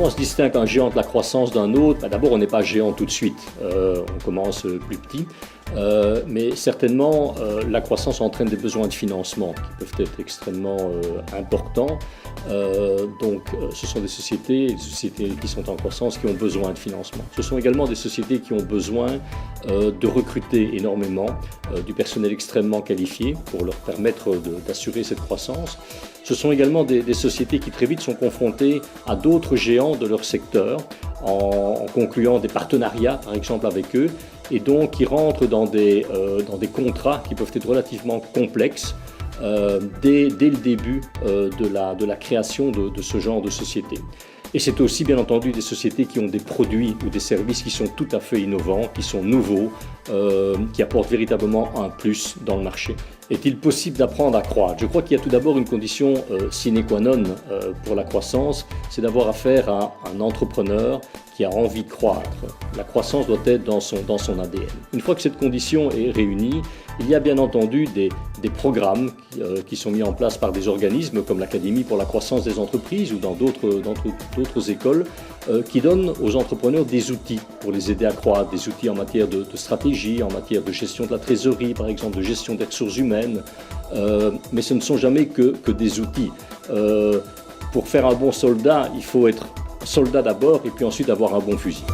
Comment on se distingue un géant de la croissance d'un autre? D'abord, on n'est pas géant tout de suite, on commence plus petit, mais certainement la croissance entraîne des besoins de financement qui peuvent être extrêmement importants. Donc ce sont des sociétés qui sont en croissance qui ont besoin de financement. Ce sont également des sociétés qui ont besoin de recruter énormément du personnel extrêmement qualifié pour leur permettre d'assurer cette croissance. Ce sont également des sociétés qui très vite sont confrontées à d'autres géants de leur secteur en concluant des partenariats par exemple avec eux et donc qui rentrent dans des contrats qui peuvent être relativement complexes dès le début de la création de ce genre de société. Et c'est aussi bien entendu des sociétés qui ont des produits ou des services qui sont tout à fait innovants, qui sont nouveaux, qui apportent véritablement un plus dans le marché. Est-il possible d'apprendre à croître? Je crois qu'il y a tout d'abord une condition sine qua non pour la croissance, c'est d'avoir affaire à un entrepreneur qui a envie de croître. La croissance doit être dans son ADN. Une fois que cette condition est réunie, il y a bien entendu des programmes qui sont mis en place par des organismes comme l'Académie pour la croissance des entreprises ou dans d'autres écoles qui donnent aux entrepreneurs des outils pour les aider à croître, des outils en matière de stratégie, en matière de gestion de la trésorerie, par exemple, de gestion des ressources humaines. Mais ce ne sont jamais que des outils. Pour faire un bon soldat, il faut être soldat d'abord et puis ensuite avoir un bon fusil.